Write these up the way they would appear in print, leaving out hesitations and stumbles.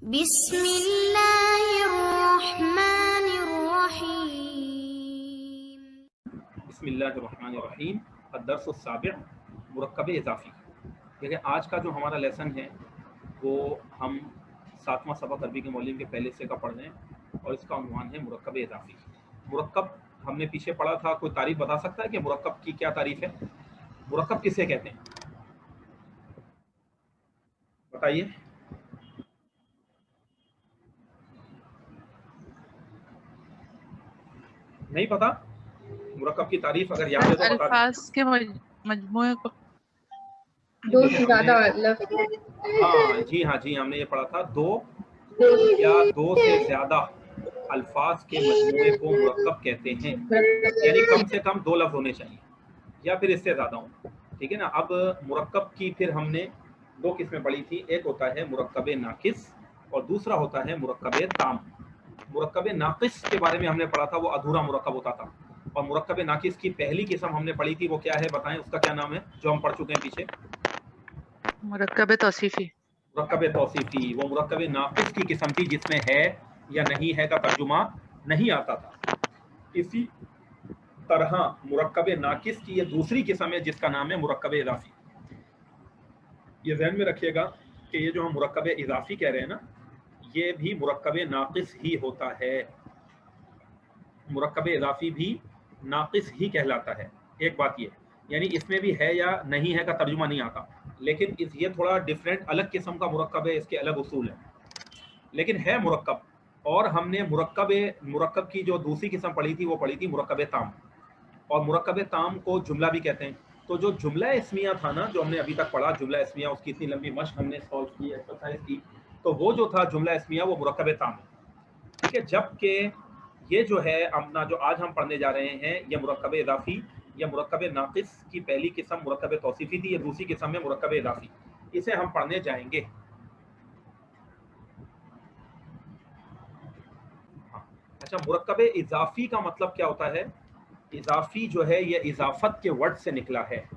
बिस्मिल्लाहिर्रहमानिर्रहीम। बिस्मिल्लाहिर्रहमानिर्रहीम। अद्दर्सुस्साबिअ, मुरक्कब इज़ाफ़ी। देखिए आज का जो हमारा लेसन है वो हम 7वां सबक अरबी के मौलिम के पहले से का पढ़ रहे हैं और इसका उन्वान है मुरक्कब इज़ाफ़ी। मुरक्कब हमने पीछे पढ़ा था, कोई तारीफ़ बता सकता है कि मुरक्कब की क्या तारीफ़ है? मुरक्कब किसे कहते हैं, बताइए। नहीं पता? मुरक्कब की तारीफ़ अगर याद है तो बता दें। अल्फाज के मजमूए को दो से ज्यादा लफ्ज़। हाँ जी, हमने ये पढ़ा था, दो या दो से ज्यादा अल्फाज के मजमूए को मुरक्कब कहते हैं, यानी कम से कम दो लफ्ज होने चाहिए या फिर इससे ज्यादा हो। ठीक है ना। अब मुरक्कब की फिर हमने दो किस्में पढ़ी थी, एक होता है मुरक्कब नाकिस और दूसरा होता है मुरक्कब ताम। मुरक्कब नाकिस के बारे में हमने पढ़ा था, वो अधूरा मुरक्कब होता था, और मुरक्कब नाकिस की पहली किस्म हमने पढ़ी थी, वो क्या है बताएं, उसका क्या नाम है जो हम पढ़ चुके हैं पीछे? मुरक्कब तौसीफी। मुरक्कब तौसीफी। वो मुरक्कब नाकिस की किस्म थी जिसमें है या नहीं है का तर्जुमा नहीं आता था। इसी तरह मुरक्कब नाकिस की ये दूसरी किस्म है जिसका नाम है मुरक्कब इज़ाफ़ी। ये ज़हन में रखिएगा कि ये जो हम मुरक्कब इज़ाफ़ी कह रहे हैं ना, ये भी मुरक्कब नाकिस ही होता है। मुरक्कब इज़ाफ़ी भी नाकिस ही कहलाता है। एक बात ये, यानी इसमें भी है या नहीं है का तर्जुमा नहीं आता, लेकिन ये थोड़ा डिफरेंट अलग किस्म का मुरक्कब है, इसके अलग उसूल है, लेकिन है मुरक्कब। और हमने मुरक्कब की जो दूसरी किस्म पढ़ी थी वो पढ़ी थी मुरक्कब ताम, और मुरक्कब ताम को जुमला भी कहते हैं। तो जो जुमला इस्मिया था ना, जो हमने अभी तक पढ़ा जुमला इस्मिया, उसकी इतनी लंबी मश्क हमने सॉल्व की, एक्सरसाइज की, तो वो जो था जुमला इस्मिया वो मुरक्कब ताम है। ठीक है। जबकि ये जो है अपना जो आज हम पढ़ने जा रहे हैं, ये मुरक्कब इज़ाफ़ी या मुरक्कब नाकिस की पहली किस्म मुरक्कब तौसीफ़ी थी, ये दूसरी किस्म है मुरक्कब इज़ाफ़ी। इसे हम पढ़ने जाएंगे। अच्छा, मुरक्कब इज़ाफ़ी का मतलब क्या होता है? इज़ाफ़ी जो है ये इज़ाफ़त के वर्ड से निकला है।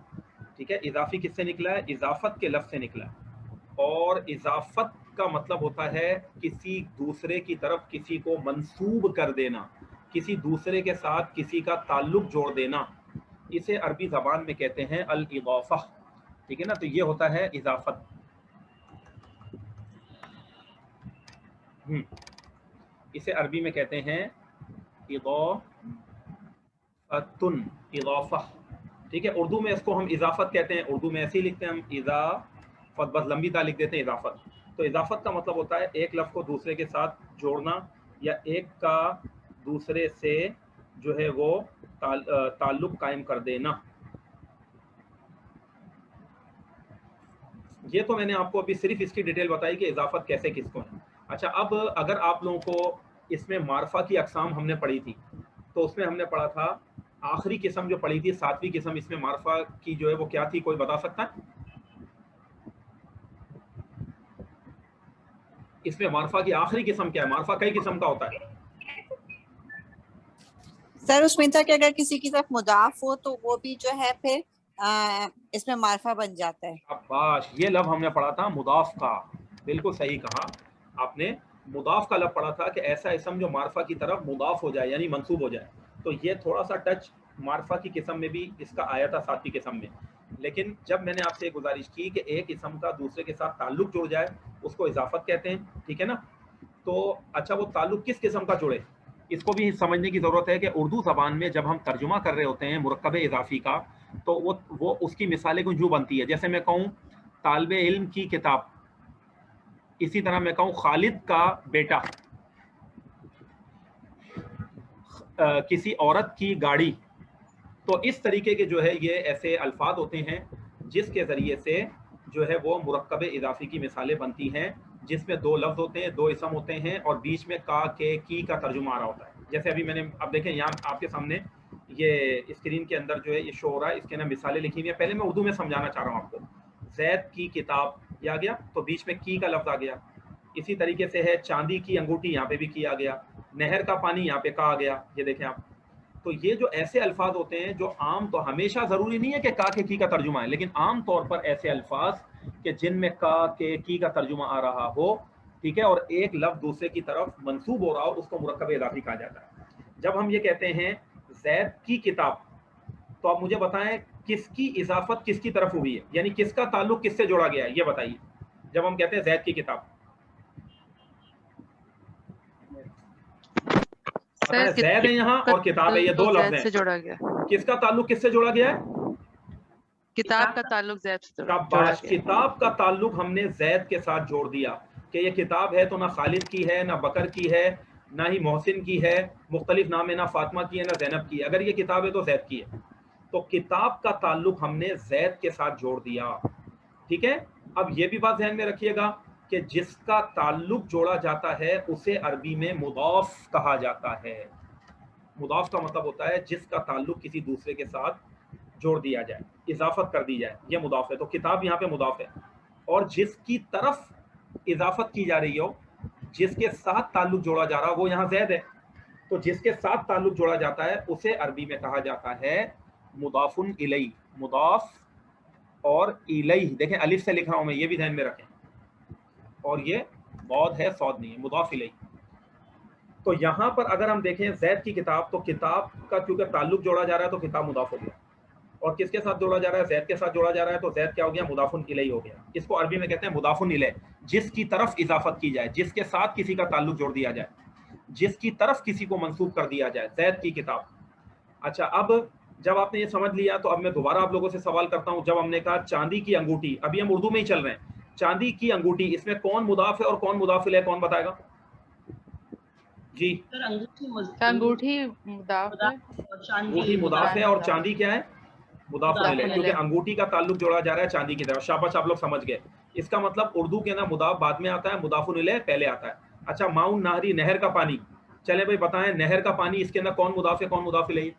ठीक है। इज़ाफ़ी किससे निकला है? इज़ाफ़त के लफ्ज़ से निकला है। और इज़ाफ़त का मतलब होता है किसी दूसरे की तरफ किसी को मंसूब कर देना, किसी दूसरे के साथ किसी का ताल्लुक जोड़ देना। इसे अरबी ज़बान में कहते हैं अल इज़ाफ़ा। ठीक है ना। तो ये होता है इज़ाफ़त। इसे अरबी में कहते हैं इज़ाफ़तुन, इज़ाफ़ा। ठीक है। उर्दू में इसको हम इज़ाफ़त कहते हैं, उर्दू में ऐसे ही लिखते हैं हम, इज़ाफ़त, बस लंबी ता लिख देते हैं इज़ाफ़त। तो इज़ाफ़त का मतलब होता है एक लफ्ज़ को दूसरे के साथ जोड़ना, या एक का दूसरे से जो है वो ताल्लुक़ कायम कर देना। ये तो मैंने आपको अभी सिर्फ इसकी डिटेल बताई कि इज़ाफ़त कैसे किसको है। अच्छा, अब अगर आप लोगों को इसमें मारफा की अक़साम हमने पढ़ी थी, तो उसमें हमने पढ़ा था आखिरी किस्म जो पढ़ी थी, 7वीं किस्म इसमें मारफा की जो है वो क्या थी, कोई बता सकता है? इसमें मारफा की आखिरी किस्म क्या है? मारफा कई किस्म का होता है सर। उसमें था कि अगर किसी की तरफ मुदाफ हो तो वो भी जो है फिर इसमें मारफा बन जाता है। शाबाश, ये लफ्ज़ हमने पढ़ा था मुदाफ का। बिल्कुल सही कहा आपने, मुदाफ का लफ्ज़ पढ़ा था कि ऐसा इसम जो मारफा की तरफ मुदाफ हो जाए यानी मंसूब हो जाए। तो ये थोड़ा सा टच मारफा की किस्म में भी इसका आया था, 7वीं किस्म में। लेकिन जब मैंने आपसे गुजारिश की कि एक इसम का दूसरे के साथ ताल्लुक़ जुड़ जाए, उसको इज़ाफ़त कहते हैं। ठीक है ना। तो अच्छा, वो ताल्लुक़ किस किस्म का जुड़े, इसको भी समझने की ज़रूरत है कि उर्दू ज़बान में जब हम तर्जुमा कर रहे होते हैं मुरक्कब इज़ाफ़ी का, तो वो उसकी मिसालें कुछ यूँ बनती है, जैसे मैं कहूँ तालिबे इल्म की किताब, इसी तरह मैं कहूँ खालिद का बेटा, किसी औरत की गाड़ी। तो इस तरीके के जो है ये ऐसे अल्फाज होते हैं जिसके ज़रिए से जो है वो मुरक्कब इज़ाफ़ी की मिसालें बनती हैं, जिसमें दो लफ्ज़ होते हैं, दो इसम होते हैं, और बीच में का, के, की का तर्जुमा आ रहा होता है। जैसे अभी मैंने, अब देखें यहाँ आपके सामने ये स्क्रीन के अंदर जो है ये शो हो रहा है, इसके अंदर मिसालें लिखी हुई हैं। पहले मैं उर्दू में समझाना चाह रहा हूँ आपको। जैद की किताब, ये आ गया, तो बीच में की का लफ्ज़ आ गया। इसी तरीके से है चांदी की अंगूठी, यहाँ पे भी की आ गया। नहर का पानी, यहाँ पे का आ गया, ये देखें आप। तो ये जो ऐसे अल्फाज होते हैं जो आम, तो हमेशा ज़रूरी नहीं है कि का के की का तर्जुमा है, लेकिन आम तौर पर ऐसे अल्फाज कि जिनमें का के की का तर्जुमा आ रहा हो, ठीक है, और एक लफ्ज दूसरे की तरफ मंसूब हो रहा हो उसको मुरक्कब इजाफी कहा जाता है। जब हम ये कहते हैं जैद की किताब, तो आप मुझे बताएं किसकी इजाफत किसकी तरफ हुई है, यानी किसका ताल्लुक किससे जोड़ा गया है, ये बताइए। जब हम कहते हैं जैद की किताब, बताएं, सर जैद है यहाँ और किताब है, ये दो लफ्ज जैद से हैं, जोड़ा गया, किसका ताल्लुक किससे जोड़ा गया है? किताब का ताल्लुक जैद से जोड़ा शाबाश, गया। किताब का ताल्लुक हमने जैद के साथ जोड़ दिया कि ये किताब है तो ना खालिद की है, ना बकर की है, ना ही मोहसिन की है, मुख्तलिफ नाम है, ना फातिमा की है, ना जैनब की है। अगर ये किताब है तो जैद की है, तो किताब का ताल्लुक हमने जैद के साथ जोड़ दिया। ठीक है, अब ये भी बात ध्यान में रखिएगा कि जिसका ताल्लुक जोड़ा जाता है उसे अरबी में मुदाफ कहा जाता है। मुदाफ का मतलब होता है जिसका ताल्लुक किसी दूसरे के साथ जोड़ दिया जाए, इजाफत कर दी जाए, ये मुदाफ है। तो किताब यहाँ पे मुदाफ है, और जिसकी तरफ इजाफत की जा रही हो, जिसके साथ ताल्लुक जोड़ा जा रहा हो, वो यहाँ जैद है, तो जिसके साथ ताल्लुक जोड़ा जाता है उसे अरबी में कहा जाता है मुदाफुन इलैह। मुदाफ और इलैह, देखें अलिफ से लिख रहा हूं मैं, ये भी ध्यान में रखें, और ये बौद है, सौद नहीं है, मुदाफ इलैह। तो यहाँ पर अगर हम देखें जैद की किताब, तो किताब का क्योंकि ताल्लुक जोड़ा जा रहा है तो किताब मुदाफ हो गया, और किसके साथ जोड़ा जा रहा है? जैद के साथ जोड़ा जा रहा है, तो जैद क्या हो गया? मुदाफुन इलैह हो गया। इसको अरबी में कहते हैं मुदाफुन इलैह, जिसकी तरफ इजाफत की जाए, जिसके साथ किसी का ताल्लुक जोड़ दिया जाए, जिसकी तरफ किसी को मंसूब कर दिया जाए, जैद की किताब। अच्छा, अब जब आपने ये समझ लिया तो अब मैं दोबारा आप लोगों से सवाल करता हूं। जब हमने कहा चांदी की अंगूठी, अभी हम उर्दू में ही चल रहे हैं, चांदी की अंगूठी, इसमें कौन मुदाफ है और कौन मुदाफ इलैह, कौन बताएगा जी? अंगूठी मुदाफ है, अंगूठी मुदाफ है और चांदी क्या है? मुदाफ इलैह, क्योंकि अंगूठी का ताल्लुक जोड़ा जा रहा है चांदी की तरफ। शाबाश, आप लोग समझ गए। इसका मतलब उर्दू के ना मुदाफ बाद में आता है, मुदाफुन इलैह पहले आता है। अच्छा, माउन नहरी, नहर का पानी, चले भाई बताएं नहर का पानी, इसके अंदर कौन मुदाफ है, कौन मुदाफ इलैह?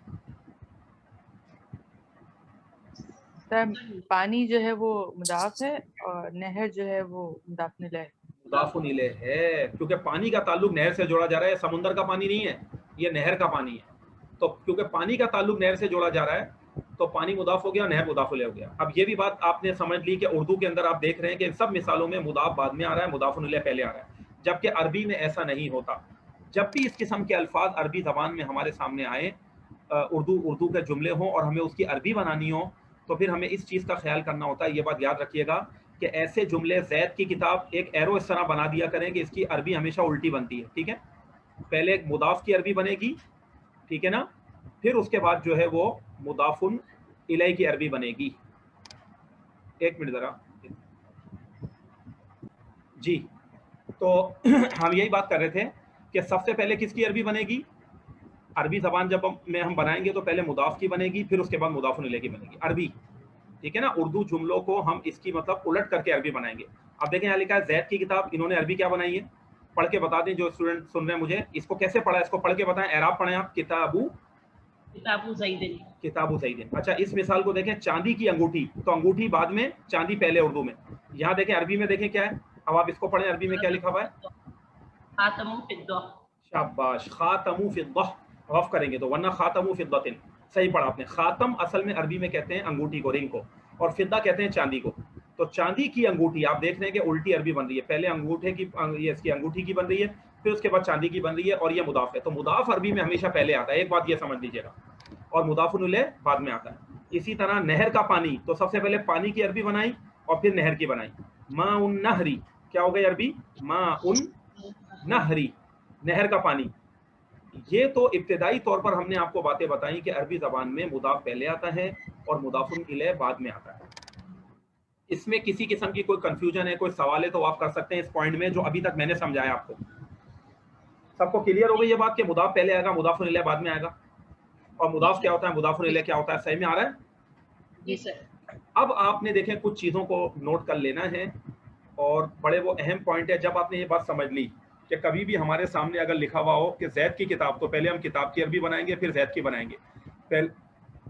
सर पानी जो है वो मुदाफ है और नहर जो है वो मुदाफ इलैह है। मुदाफुन इलैह है, क्योंकि पानी का ताल्लुक नहर से जोड़ा जा रहा है, समुंदर का पानी नहीं है, ये नहर का पानी है। तो क्योंकि पानी का ताल्लुक नहर से जोड़ा जा रहा है, तो पानी मुदाफ हो गया, नहर मुदाफ इलैह हो गया। अब ये भी बात आपने समझ ली कि उर्दू के अंदर आप देख रहे हैं कि इन सब मिसालों में मुदाफ बाद में आ रहा है, मुदाफुन इलैह पहले आ रहा है, जबकि अरबी में ऐसा नहीं होता। जब भी इस किस्म के अल्फाज अरबी ज़बान में हमारे सामने आए, उर्दू के जुमले हों और हमें उसकी अरबी बनानी हो, तो फिर हमें इस चीज़ का ख्याल करना होता है। ये बात याद रखिएगा कि ऐसे जुमले, जैद की किताब, एक एरो इस तरह बना दिया करें कि इसकी अरबी हमेशा उल्टी बनती है। ठीक है, पहले एक मुदाफ की अरबी बनेगी, ठीक है ना, फिर उसके बाद जो है वो मुदाफुन इलैह की अरबी बनेगी। एक मिनट ज़रा जी। तो हम यही बात कर रहे थे कि सबसे पहले किसकी अरबी बनेगी? अरबी ज़बान जब हम बनाएंगे तो पहले मुदाफ की बनेगी, फिर उसके बाद मुदाफुन इलैह की बनेगी अरबी। ठीक है ना, उर्दू जुमलों को हम इसकी मतलब उलट करके अरबी बनाएंगे। अब देखें यहाँ लिखा है जैद की किताब, इन्होंने अरबी क्या बनाई है? पढ़ के बता दें जो स्टूडेंट सुन रहे हैं मुझे, इसको कैसे पढ़ा है, इसको पढ़ के बताएं, एराब पढ़ें आप। किताबू ज़ैदिन, किताबू ज़ैदिन। अच्छा, इस मिसाल को देखें, चांदी की अंगूठी, तो अंगूठी बाद में, चांदी पहले उर्दू में। यहाँ देखें अरबी में देखें क्या है, अब आप इसको पढ़ें, अरबी में क्या लिखा हुआ है? खातमु फिद्दा। शाबाश, खातमु फिद्दा, वक़्फ़ करेंगे तो, वरना खातमु फिद्दतिन, सही पढ़ा आपने। खातम असल में अरबी में कहते हैं अंगूठी को, रिंग को, और फिद्दा कहते हैं चांदी को। तो चांदी की अंगूठी आप देख रहे हैं कि उल्टी अरबी बन रही है, पहले अंगूठे की, ये इसकी अंगूठी की बन रही है, फिर उसके बाद चांदी की बन रही है, और ये मुदाफ है। तो मुदाफ अरबी में हमेशा पहले आता है, एक बात ये समझ लीजिएगा, और मुदाफुन इलैह बाद में आता है। इसी तरह नहर का पानी, तो सबसे पहले पानी की अरबी बनाई और फिर नहर की बनाई। माउन नहरी, क्या हो गई अरबी? माउन नहरी, नहर का पानी। ये तो इब्तिदाई तौर पर हमने आपको बातें बताई कि अरबी ज़बान में मुदाफ पहले आता है और मुदाफुन इलैह बाद में आता है। इसमें किसी किस्म की कोई कंफ्यूजन है, कोई सवाल है तो आप कर सकते हैं इस पॉइंट में, जो अभी तक मैंने समझाया आपको। सबको क्लियर हो गई ये बात कि मुदाफ पहले आएगा, मुदाफुन इलैह बाद में आएगा, और मुदाफ क्या होता है, मुदाफुन इलैह क्या होता है? सही में आ रहा है जी सर। अब आपने देखें कुछ चीज़ों को नोट कर लेना है, और बड़े वो अहम पॉइंट है। जब आपने ये बात समझ ली कि कभी भी हमारे सामने अगर लिखा हुआ हो कि जैद की किताब, तो पहले हम किताब की अरबी बनाएंगे, फिर जैद की बनाएंगे। पहले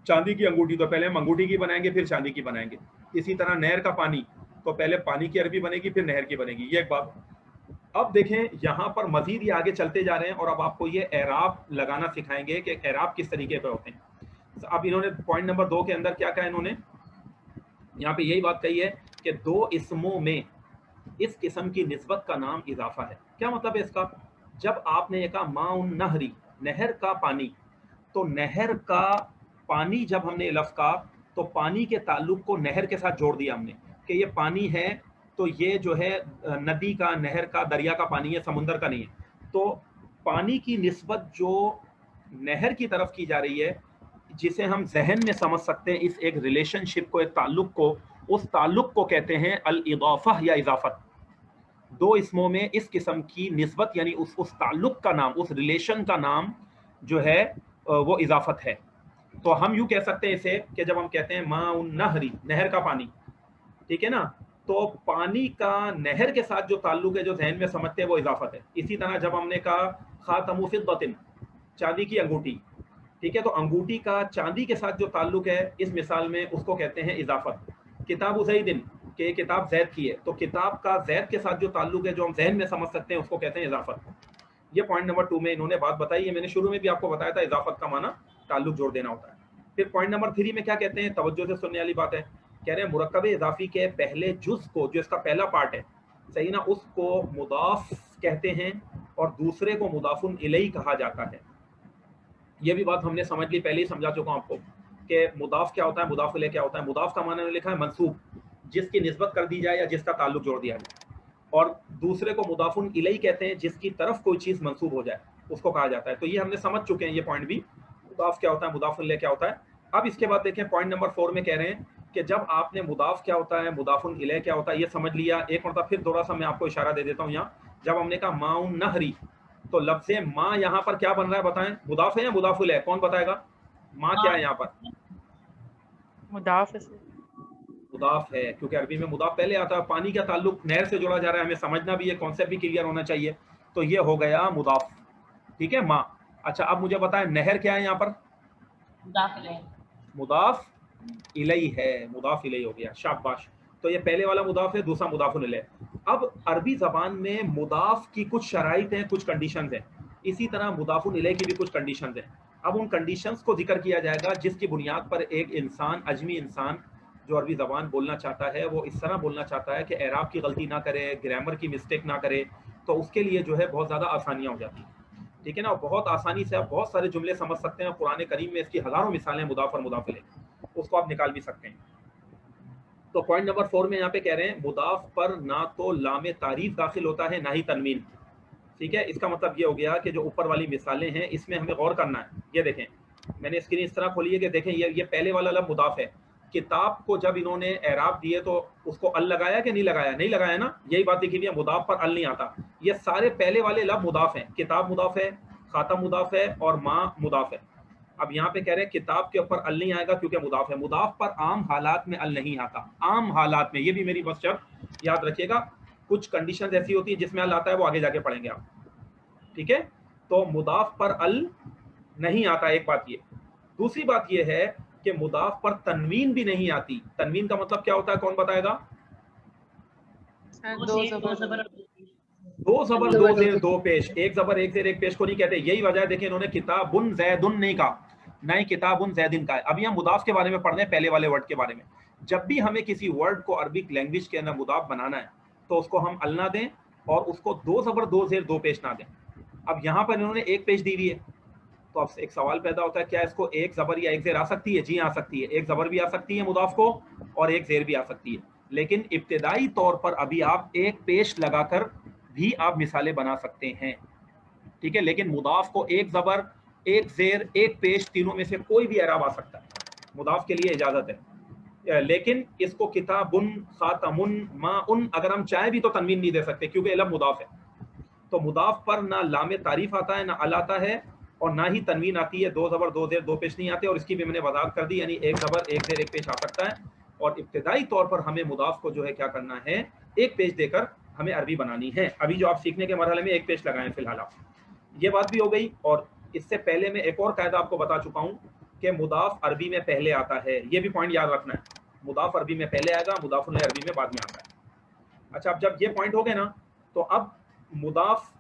चांदी की अंगूठी, तो पहले हम अंगूठी की बनाएंगे, फिर चांदी की बनाएंगे। इसी तरह नहर का पानी, तो पहले पानी की अरबी बनेगी, फिर नहर की बनेगी। ये एक बात। अब देखें यहाँ पर मजीद ये आगे चलते जा रहे हैं, और अब आपको ये एराब लगाना सिखाएंगे कि एराब किस तरीके पे होते हैं। अब इन्होंने पॉइंट नंबर 2 के अंदर क्या कहा, इन्होंने यहाँ पे यही बात कही है कि दो इस्मों में इस किस्म की निस्बत का नाम इजाफा है। क्या मतलब है इसका? जब आपने ये कहा माउन नहरी, नहर का पानी, तो नहर का पानी जब हमने लफ्ज़ कहा तो पानी के ताल्लुक को नहर के साथ जोड़ दिया हमने कि ये पानी है, तो ये जो है नदी का, नहर का, दरिया का पानी है, समुंदर का नहीं है। तो पानी की निस्बत जो नहर की तरफ की जा रही है, जिसे हम जहन में समझ सकते हैं इस एक रिलेशनशिप को, एक ताल्लुक को, उस ताल्लुक को कहते हैं अल इदाफा या इजाफत। दो इसमों में इस किस्म की निस्बत यानी उस ताल्लुक का नाम, उस रिलेशन का नाम जो है वो इजाफत है। तो हम यूँ कह सकते हैं इसे कि जब हम कहते हैं माउन नहरी, नहर का पानी, ठीक है ना, तो पानी का नहर के साथ जो ताल्लुक है, जो जहन में समझते हैं, वो इजाफत है। इसी तरह जब हमने कहा खातमु फिद्दतिन, चांदी की अंगूठी, ठीक है, तो अंगूठी का चांदी के साथ जो ताल्लुक है इस मिसाल में, उसको कहते हैं इजाफत। किताब ज़ैदिन, के किताब जैद की है, तो किताब का जैद के साथ जो ताल्लुक है, जो हम जहन में समझ सकते हैं, उसको कहते हैं इजाफत। ये पॉइंट नंबर 2 में इन्होंने बात बताई है। मैंने शुरू में भी आपको बताया था इजाफत का माना ताल्लुक जोड़ देना होता है। फिर पॉइंट नंबर 3 में क्या कहते हैं, तवज्जो से सुनने वाली बात है, कह रहे हैं मुरक्कब इजाफी के पहले जुज को, जो इसका पहला पार्ट है, सही ना, उसको मुदाफ कहते हैं और दूसरे को मुदाफुन इलैही कहा जाता है। ये भी बात हमने समझ ली, पहले ही समझा चुका हूं आपको कि मुदाफ क्या होता है, मुदाफ इलैह क्या होता है। मुदाफ का माना लिखा है मंसूब, जिसकी निस्बत कर दी जाए या जिसका ताल्लुक जोड़ दिया जाए, और दूसरे को मुदाफुन इलैही कहते हैं, जिसकी तरफ कोई चीज़ मंसूब हो जाए उसको कहा जाता है। तो ये हमने समझ चुके हैं, ये पॉइंट भी, मुदाफ क्या होता है, मुदाफुन इलैह क्या होता है। अब इसके बाद देखें पॉइंट नंबर 4 में कह रहे हैं कि जब आपने मुदाफ क्या होता है, मुदाफुन इलैह क्या होता है, ये समझ लिया, एक मतलब फिर थोड़ा सा मैं आपको इशारा दे देता हूँ यहाँ। जब हमने कहा माउन नहरी, तो लफ्ज़े माँ यहाँ पर क्या बन रहा है बताएं, मुदाफ है या मुदाफुल है, कौन बताएगा? माँ क्या है यहाँ पर? मुदाफ है। मुदाफ है, क्योंकि अरबी में मुदाफ पहले आता है। पानी का ताल्लुक नहर से जोड़ा जा रहा है, हमें समझना भी है, कॉन्सेप्ट भी क्लियर होना चाहिए। तो ये हो गया मुदाफ, ठीक है, माँ। अच्छा, अब मुझे बताएं नहर क्या है यहाँ पर? मुदाफ इलैही है, मुदाफ इलैही हो गया, शाबाश। तो ये पहले वाला मुदाफ है, दूसरा मुदाफुन इलैह। अब अरबी ज़बान में मुदाफ की कुछ शराइत हैं, कुछ कंडीशंस हैं, इसी तरह मुदाफुन इलैह की भी कुछ कंडीशंस हैं। अब उन कंडीशंस को जिक्र किया जाएगा जिसकी बुनियाद पर एक इंसान, अजमी इंसान जो अरबी ज़बान बोलना चाहता है, वो इस तरह बोलना चाहता है कि एराब की गलती ना करे, ग्रामर की मिस्टेक ना करे, तो उसके लिए जो है बहुत ज़्यादा आसानियाँ हो जाती हैं, ठीक है ना। और बहुत आसानी से आप बहुत सारे जुमले समझ सकते हैं। कुरान करीम में इसकी हज़ारों मिसालें मुदाफ और मुदाफ इलैह, उसको आप निकाल भी सकते हैं। तो पॉइंट नंबर 4 में यहाँ पे कह रहे हैं मुदाफ पर ना तो लामे तारीफ दाखिल होता है, ना ही तनवीन, ठीक है। इसका मतलब ये हो गया कि जो ऊपर वाली मिसालें हैं इसमें हमें गौर करना है। ये देखें, मैंने स्क्रीन इस तरह खोली है कि देखें ये पहले वाला लफ्ज़ मुदाफ है। किताब को जब इन्होंने एराब दिए तो उसको अल लगाया कि नहीं लगाया? नहीं लगाया ना, यही बात लिखी हुई है, मुदाफ पर अल नहीं आता। ये सारे पहले वाले लफ्ज़ मुदाफ हैं, किताब मुदाफ है, खातम मुदाफ है और माँ मुदाफ है। अब यहाँ पे कह रहे हैं किताब के ऊपर अल नहीं आएगा क्योंकि मुदाफ है। मुदाफ पर आम हालात में अल नहीं आता, आम हालात में, ये भी मेरी बस शर्त याद रखिएगा। कुछ कंडीशन ऐसी होती है जिसमें अल आता है, वो आगे जाके पढ़ेंगे आप, ठीक है। तो मुदाफ पर अल नहीं आता, एक बात ये। दूसरी बात ये है कि मुदाफ पर तनवीन भी नहीं आती। तनवीन का मतलब क्या होता है, कौन बताएगा? दो जबर दो जबर दो जेर दो पेश, एक जबर एक जेर एक पेश को नहीं कहते। यही वजह है, देखिए इन्होंने किताबुन ज़ैदुन नहीं कहा, ना ही किताबुन ज़ैदिन का है। अब यहाँ मुदाफ के बारे में पढ़ रहे हैं, पहले वाले वर्ड के बारे में। जब भी हमें किसी वर्ड को अरबिक लैंग्वेज के अंदर मुदाफ बनाना है तो उसको हम अल ना दें और उसको दो जबर दो जेर दो पेश ना दें। अब यहाँ पर इन्होंने एक पेश दी हुई है, तो अब एक सवाल पैदा होता है, क्या इसको एक जबर या एक जेर आ सकती है? जी आ सकती है, एक जबर भी आ सकती है मुदाफ को और एक जेर भी आ सकती है। लेकिन इब्तिदाई तौर पर अभी आप एक पेश लगाकर भी आप मिसालें बना सकते हैं, ठीक है। लेकिन मुदाफ को एक जबर, एक जेर, एक पेश, तीनों में से कोई भी एराब आ सकता है, मुदाफ के लिए इजाजत है। लेकिन इसको किताबुन, खातमुन, माउन अगर हम चाहे भी तो तनवीन नहीं दे सकते क्योंकि लफ्ज़ मुदाफ है। तो मुदाफ पर ना लामे तारीफ आता है, ना अल आता है और ना ही तनवीन आती है। दो जबर दो जेर दो पेश नहीं आते, और इसकी भी मैंने वजाहत कर दी, यानी एक जबर एक जेर एक पेश आ सकता है। और इब्तिदाई तौर पर हमें मुदाफ को जो है क्या करना है, एक पेश देकर हमें अरबी बनानी है। अभी जो आप सीखने के मरहले में एक पेश लगाएं फिलहाल आप, ये बात भी हो गई। और इससे पहले मैं एक और कायदा आपको बता चुका हूँ कि मुदाफ अरबी में पहले आता है, ये भी पॉइंट याद रखना है। मुदाफ अरबी में पहले आएगा, मुदाफ अरबी में बाद में आता है। अच्छा, अब जब ये पॉइंट हो गए ना, तो अब मुदाफ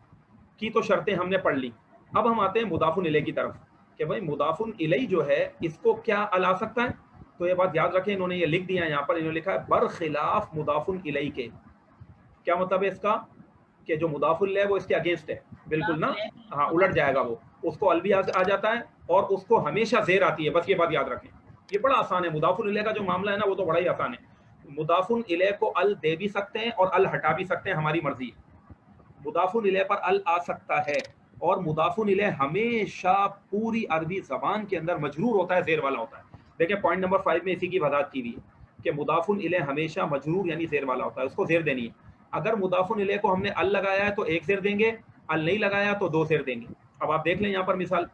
की तो शर्तें हमने पढ़ ली। अब हम आते हैं मुदाफुन इलैह की तरफ कि भाई मुदाफुन इलैह जो है इसको क्या अल आ सकता है? तो ये बात याद रखें, इन्होंने ये लिख दिया है यहाँ पर, इन्होंने लिखा है बरखिलाफ मुदाफुन इलैह के, क्या मतलब है इसका कि जो मुदाफुल है वो इसके अगेंस्ट है, बिल्कुल ना, हाँ उलट जाएगा वो, उसको अल भी आ जाता है और उसको हमेशा जेर आती है। बस ये बात याद रखें, ये बड़ा आसान है। मुदाफुल इलैह का जो मामला है ना वो तो बड़ा ही आसान है। मुदाफुल इलैह को अल दे भी सकते हैं और अल हटा भी सकते हैं, हमारी मर्जी है। मुदाफुल इलैह पर अल आ सकता है और मुदाफुल इलैह हमेशा पूरी अरबी जबान के अंदर मजरूर होता है, जेर वाला होता है। देखिए पॉइंट नंबर 5 में इसी की वजाहत की हुई है कि मुदाफुल इलैह हमेशा मजरूर यानी जेर वाला होता है, उसको जेर देनी है। अगर मुदाफुल इलैह को हमने अल लगाया है तो एक जेर देंगे, अल नहीं लगाया तो दो जेर देंगे। अब आप देख लें यहाँ पर मिसाल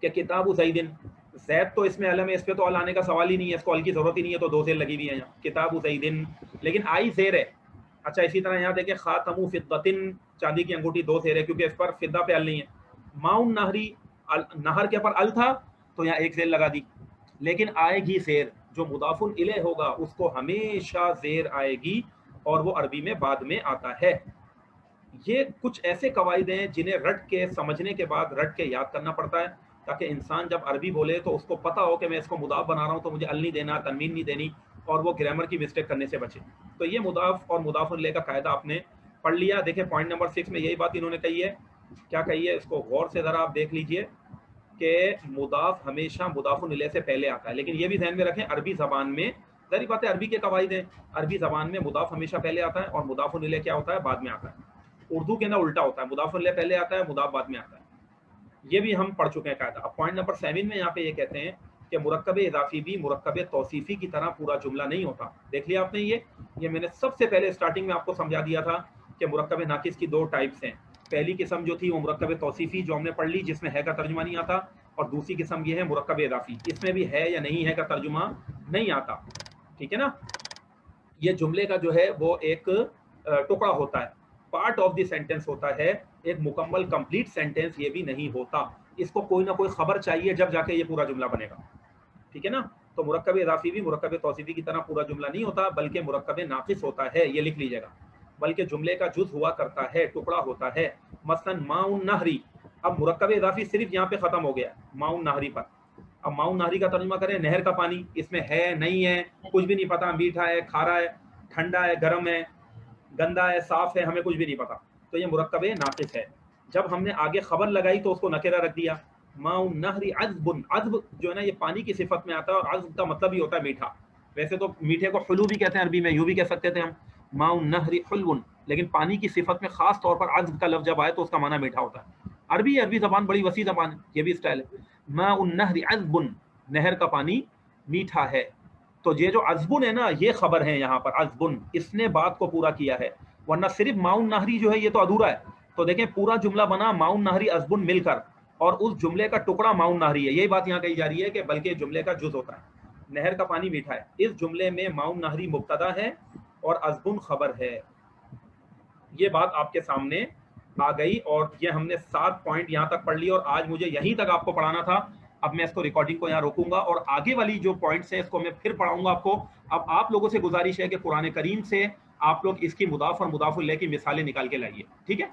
कि किताबु ज़ैदिन, ज़ैद तो इसमें अलम है, इस पे तो अल आने का सवाल ही नहीं है, इसको अल की जरूरत ही नहीं है, तो दो जेर लगी हुई है यहाँ किताबु ज़ैदिन, लेकिन आई जेर है। अच्छा इसी तरह यहाँ देखिए खातमु फिद्दतिन, चांदी की अंगूठी, दो जेर है क्योंकि इस पर फिद्दा पे अल नहीं है। माउन नहरी, नहर के पर अल था तो यहाँ एक जेर लगा दी, लेकिन आएगी जेर, जो मुदाफुल इलैह होगा उसको हमेशा जेर आएगी और वो अरबी में बाद में आता है। ये कुछ ऐसे कवायद हैं जिन्हें रट के समझने के बाद रट के याद करना पड़ता है, ताकि इंसान जब अरबी बोले तो उसको पता हो कि मैं इसको मुदाफ बना रहा हूँ तो मुझे अल नहीं देना, तनवीन नहीं देनी, और वो ग्रामर की मिस्टेक करने से बचे। तो ये मुदाफ और मुदाफुल इलैह का कायदा आपने पढ़ लिया। देखिए पॉइंट नंबर 6 में यही बात इन्होंने कही है। क्या कही है इसको गौर से ज़रा आप देख लीजिए कि मुदाफ हमेशा मुदाफुल इलैह से पहले आता है, लेकिन ये भी ध्यान में रखें अरबी ज़बान में, ज़ाहिर बात है अरबी के कवायद हैं, अरबी ज़बान में मुदाफ हमेशा पहले आता है और मुदाफुल इलैह क्या होता है, बाद में आता है। उर्दू के ना उल्टा होता है, मुदाफुल इलैह पहले आता है, मुदाफ बाद में आता है। ये भी हम पढ़ चुके हैं कायदा। अब पॉइंट नंबर 7 में यहाँ पे ये कहते हैं कि मुरक्कब इज़ाफ़ी भी मुरक्कब तौसीफ़ी की तरह पूरा जुमला नहीं होता। देख लिया आपने, ये मैंने सबसे पहले स्टार्टिंग में आपको समझा दिया था कि मुरक्कब नाकिस की दो टाइप्स हैं। पहली किस्म जो थी वो मुरक्कब तौसीफ़ी, जो हमने पढ़ ली, जिसमें है का तर्जुमा नहीं आता, और दूसरी किस्म ये है मुरक्कब इज़ाफ़ी, इसमें भी है या नहीं है का तर्जुमा नहीं आता। ठीक है ना, ये जुमले का जो है वो एक टुकड़ा होता है, पार्ट ऑफ द सेंटेंस होता है, एक मुकम्मल कंप्लीट सेंटेंस ये भी नहीं होता। इसको कोई ना कोई खबर चाहिए जब जाके ये पूरा जुमला बनेगा। ठीक है ना, तो मुरक्कब इज़ाफ़ी भी मुरक्कब तौसीफ़ी की तरह पूरा जुमला नहीं होता, बल्कि मुरक्कब नाक़िस होता है, ये लिख लीजिएगा। बल्कि जुमले का जुज़ हुआ करता है, टुकड़ा होता है। मसलन माउन नहरी, अब मुरक्कब इज़ाफ़ी सिर्फ यहाँ पे ख़त्म हो गया माउन नहरी पर। अब माउन नहरी का तर्जुमा करें, नहर का पानी, इसमें है नहीं है कुछ भी नहीं पता, मीठा है, खारा है, ठंडा है, गर्म है, गंदा है, साफ है, हमें कुछ भी नहीं पता, तो ये मुरक्कब नाक़िस है। जब हमने आगे खबर लगाई तो उसको नकेरा रख दिया। माउन नहरी अज़बुन, अज़ब जो है ना ये पानी की सिफत में आता है, और अज़ब का मतलब ही होता है मीठा। वैसे तो मीठे को हुलू भी कहते हैं अरबी में, यूँ भी कह सकते थे हम माउन नहरी हुलवुन, लेकिन पानी की सिफत में खास तौर पर अज़ब का लफ्ज़ जब आए तो उसका माना मीठा होता है। अरबी ज़बान बड़ी वसी ज़बान है, ये भी स्टाइल है। माउन नहरी अज़बुन, नहर का पानी मीठा है। तो ये जो अज़बुन है ना, ये खबर है यहाँ पर, अज़बुन इसने बात को पूरा किया है, वरना सिर्फ माउन नहरी जो है ये तो अधूरा है। तो देखें पूरा जुमला बना माउन नहरी अज़बुन मिलकर, और उस जुमले का टुकड़ा माउन नहरी है। यही बात यहाँ कही जा रही है कि बल्कि जुमले का जुज़ होता है, नहर का पानी मीठा है। इस जुमले में माउन नहरी मुब्तदा है और अज़बुन खबर है। ये बात आपके सामने आ गई, और ये हमने 7 पॉइंट यहाँ तक पढ़ ली, और आज मुझे यहीं तक आपको पढ़ाना था। अब मैं इसको रिकॉर्डिंग को यहाँ रोकूंगा और आगे वाली जो पॉइंट्स हैं इसको मैं फिर पढ़ाऊंगा आपको। अब आप लोगों से गुजारिश है कि कुरान करीम से आप लोग इसकी मुदाफ और मुदाफुल इलैह की मिसालें निकाल के लाइए। ठीक है।